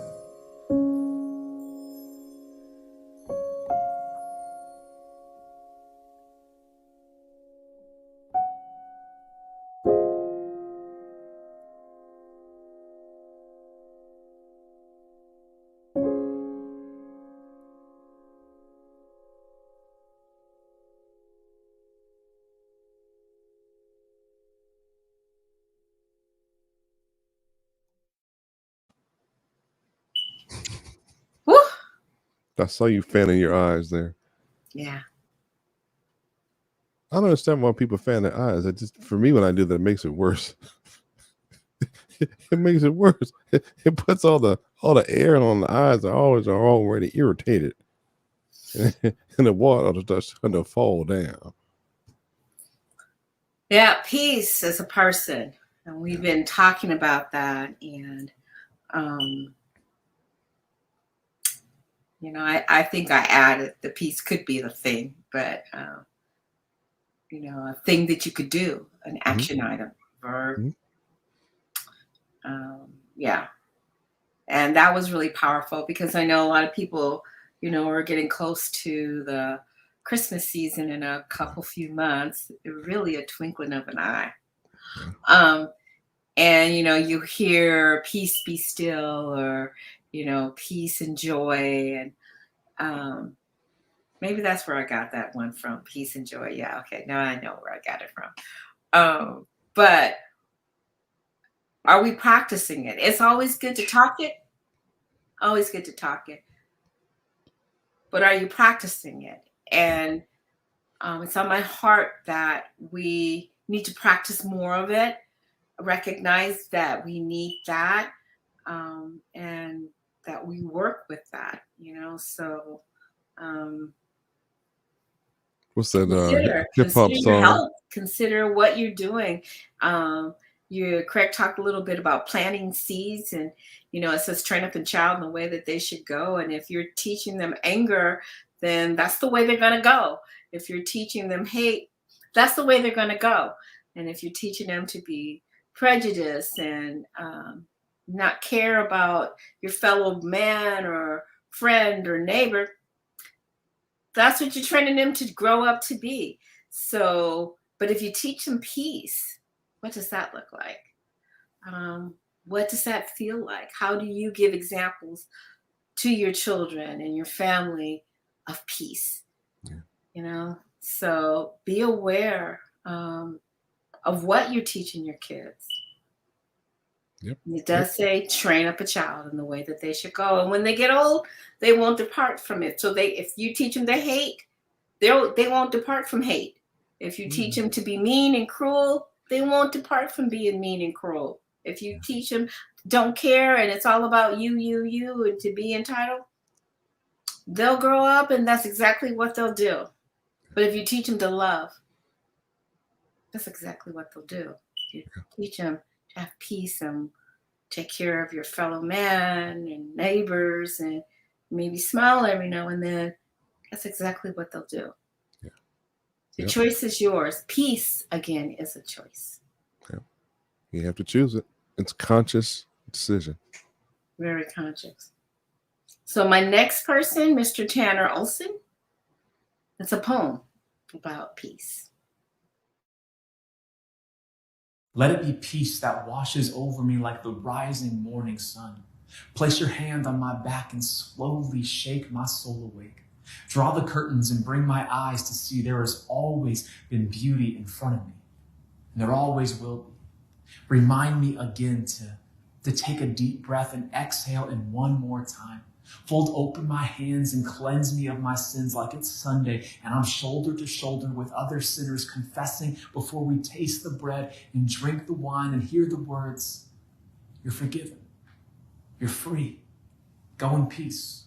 Woo! I saw you fanning your eyes there. Yeah. I don't understand why people fan their eyes. It just, for me, when I do that, it makes it worse. It makes it worse. It puts all the air on the eyes. Are already irritated, and the water just going to fall down. Yeah, peace is a person, and we've been talking about that. And you know, I think I added the peace could be the thing, but you know, a thing that you could do, an action item, verb. Yeah. And that was really powerful because I know a lot of people, you know, are getting close to the Christmas season in a few months, really a twinkling of an eye. And, you know, you hear peace be still, or, you know, peace and joy. And maybe that's where I got that one from, peace and joy. Yeah. Okay. Now I know where I got it from. But are we practicing it? It's always good to talk it. Always good to talk it. But are you practicing it? And it's on my heart that we need to practice more of it, recognize that we need that, and that we work with that, you know? So what's that consider hip-hop your song? health. Consider what you're doing. Craig talked a little bit about planting seeds, and you know, it says train up a child in the way that they should go. And if you're teaching them anger, then that's the way they're going to go. If you're teaching them hate, that's the way they're going to go. And if you're teaching them to be prejudiced and not care about your fellow man or friend or neighbor, that's what you're training them to grow up to be. So, but if you teach them peace, what does that look like? What does that feel like? How do you give examples to your children and your family of peace? Yeah. You know, so be aware of what you're teaching your kids. Yep. It does say train up a child in the way that they should go. And when they get old, they won't depart from it. So if you teach them to hate, they won't depart from hate. If you teach them to be mean and cruel, they won't depart from being mean and cruel. If you teach them don't care and it's all about you, and to be entitled, they'll grow up and that's exactly what they'll do. But if you teach them to love, that's exactly what they'll do. If you teach them to have peace and take care of your fellow man and neighbors and maybe smile every now and then, that's exactly what they'll do. Yeah. The choice is yours. Peace, again, is a choice. Yeah. You have to choose it. It's conscious decision. Very conscious. So my next person, Mr. Tanner Olson, it's a poem about peace. Let it be peace that washes over me like the rising morning sun. Place your hand on my back and slowly shake my soul awake. Draw the curtains and bring my eyes to see there has always been beauty in front of me. And there always will be. Remind me again to take a deep breath and exhale in one more time. Fold open my hands and cleanse me of my sins like it's Sunday and I'm shoulder to shoulder with other sinners confessing before we taste the bread and drink the wine and hear the words, you're forgiven, you're free, go in peace.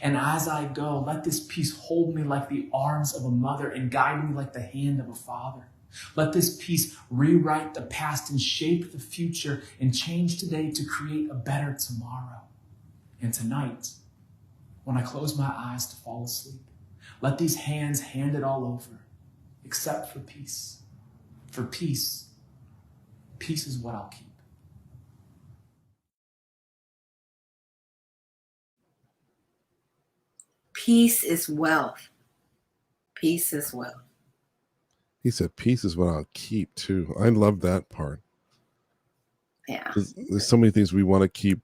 And as I go, let this peace hold me like the arms of a mother and guide me like the hand of a father. Let this peace rewrite the past and shape the future and change today to create a better tomorrow. And tonight, when I close my eyes to fall asleep, let these hands hand it all over, except for peace. For peace, peace is what I'll keep. Peace is wealth. Peace is wealth. He said, peace is what I'll keep too. I love that part. Yeah. There's so many things we want to keep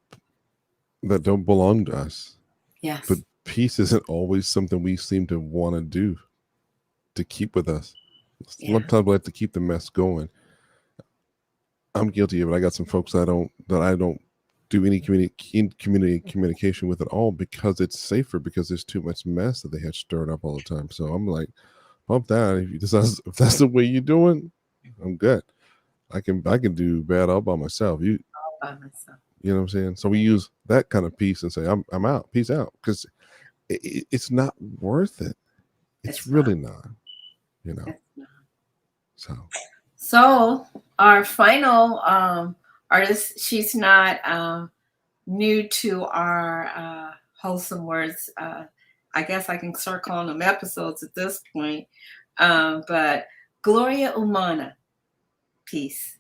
that don't belong to us. Yes. But peace isn't always something we seem to want to do, to keep with us. Sometimes we have to keep the mess going. I'm guilty of it. I got some folks that I don't do any communication with at all because it's safer, because there's too much mess that they had stirred up all the time. So I'm like, bump that. If that's the way you're doing, I'm good. I can do bad all by myself. All by myself. You know what I'm saying? So we use that kind of peace and say, I'm out, peace out, because it's not worth it. It's really not. You know. So our final artist, she's not new to our wholesome words. I guess I can start calling them episodes at this point. But Gloria Umana, peace.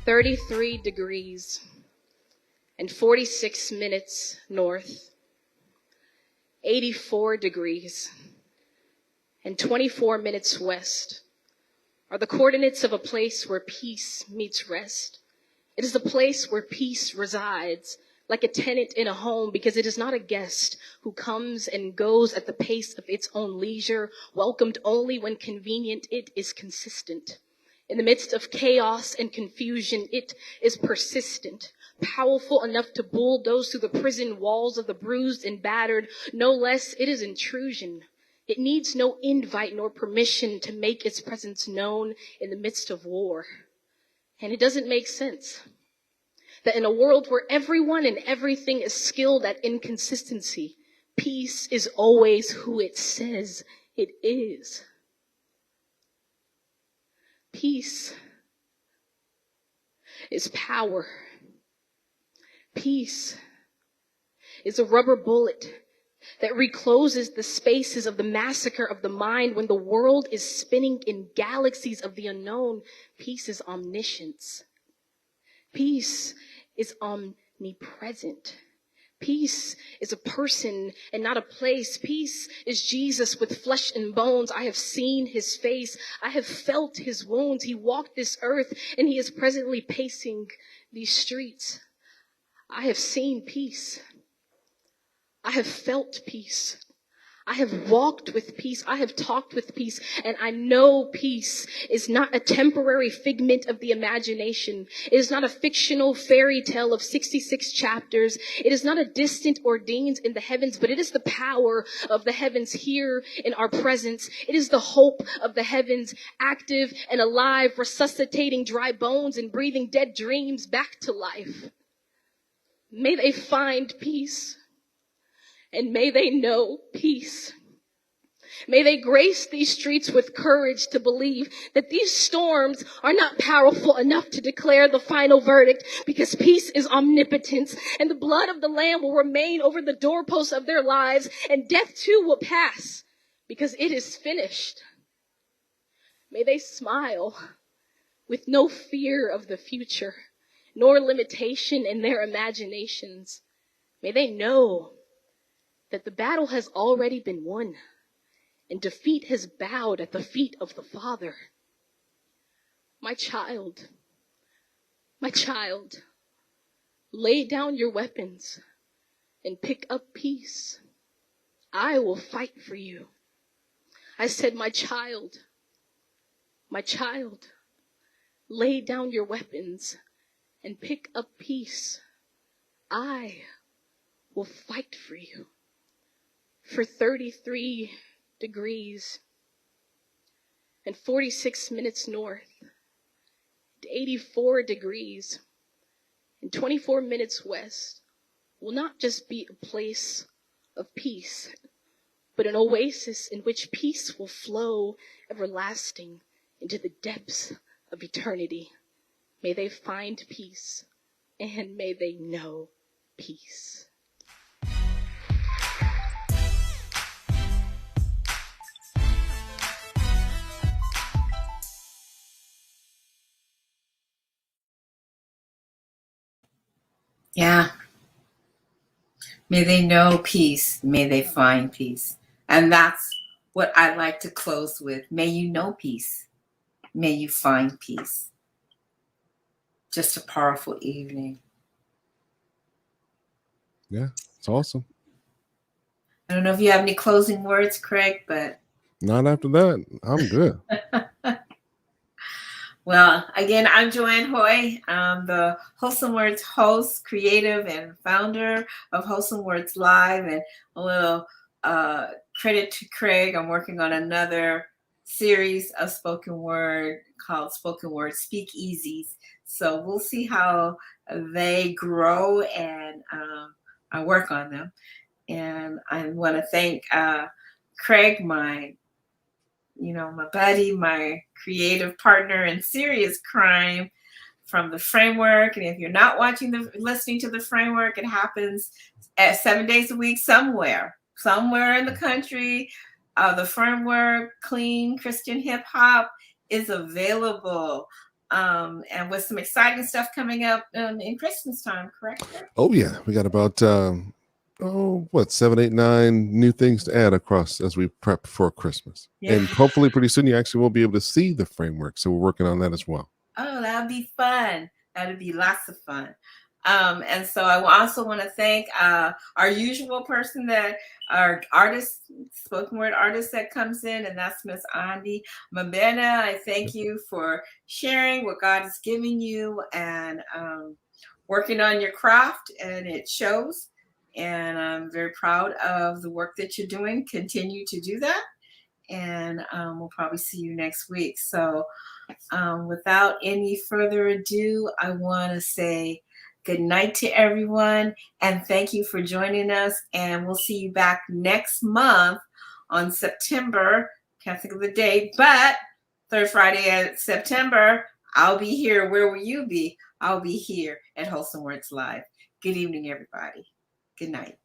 "33 degrees and 46 minutes north, 84 degrees and 24 minutes west are the coordinates of a place where peace meets rest. It is the place where peace resides, like a tenant in a home, because it is not a guest who comes and goes at the pace of its own leisure, welcomed only when convenient. It is consistent. In the midst of chaos and confusion, it is persistent, powerful enough to bulldoze through the prison walls of the bruised and battered. No less, it is intrusion. It needs no invite nor permission to make its presence known in the midst of war. And it doesn't make sense that in a world where everyone and everything is skilled at inconsistency, peace is always who it says it is. Peace is power. Peace is a rubber bullet that recloses the spaces of the massacre of the mind when the world is spinning in galaxies of the unknown. Peace is omniscience. Peace is omnipresent. Peace is a person and not a place. Peace is Jesus with flesh and bones. I have seen his face. I have felt his wounds. He walked this earth and he is presently pacing these streets. I have seen peace. I have felt peace. I have walked with peace. I have talked with peace. And I know peace is not a temporary figment of the imagination. It is not a fictional fairy tale of 66 chapters. It is not a distant ordained in the heavens, but it is the power of the heavens here in our presence. It is the hope of the heavens, active and alive, resuscitating dry bones and breathing dead dreams back to life. May they find peace. And may they know peace. May they grace these streets with courage to believe that these storms are not powerful enough to declare the final verdict, because peace is omnipotence, and the blood of the Lamb will remain over the doorposts of their lives, and death too will pass, because it is finished. May they smile with no fear of the future, nor limitation in their imaginations. May they know that the battle has already been won, and defeat has bowed at the feet of the Father. My child, lay down your weapons and pick up peace. I will fight for you. I said, my child, lay down your weapons and pick up peace. I will fight for you. For 33 degrees and 46 minutes north, and 84 degrees and 24 minutes west will not just be a place of peace, but an oasis in which peace will flow everlasting into the depths of eternity. May they find peace, and may they know peace. Yeah. May they know peace. May they find peace. And that's what I'd like to close with. May you know peace. May you find peace. Just a powerful evening. Yeah, it's awesome. I don't know if you have any closing words, Craig, but Not after that. I'm good. well, again, I'm Joanne Hoy. I'm the Wholesome Words host, creative, and founder of Wholesome Words Live. And a little credit to Craig. I'm working on another series of spoken word called Spoken Word Speakeasies. So we'll see how they grow, and I work on them. And I want to thank Craig, my buddy, my creative partner in serious crime, from the framework. And if you're not listening to the framework, it happens at 7 days a week somewhere in the country. The framework, clean Christian hip hop, is available. And with some exciting stuff coming up in Christmas time, correct? Oh yeah, we got about 7, 8, 9 new things to add across as we prep for Christmas. Yeah. And hopefully pretty soon you actually will be able to see the framework. So we're working on that as well. Oh, that would be fun. That would be lots of fun. And so I also want to thank our usual person, that our artist, spoken word artist that comes in, and that's Miss Andi Mabena. I thank you for sharing what God is giving you, and working on your craft, and it shows. And I'm very proud of the work that you're doing. Continue to do that. And we'll probably see you next week. So without any further ado, I want to say good night to everyone. And thank you for joining us. And we'll see you back next month on September. Can't think of the date, but third Friday of September, I'll be here. Where will you be? I'll be here at Wholesome Words Live. Good evening, everybody. Good night.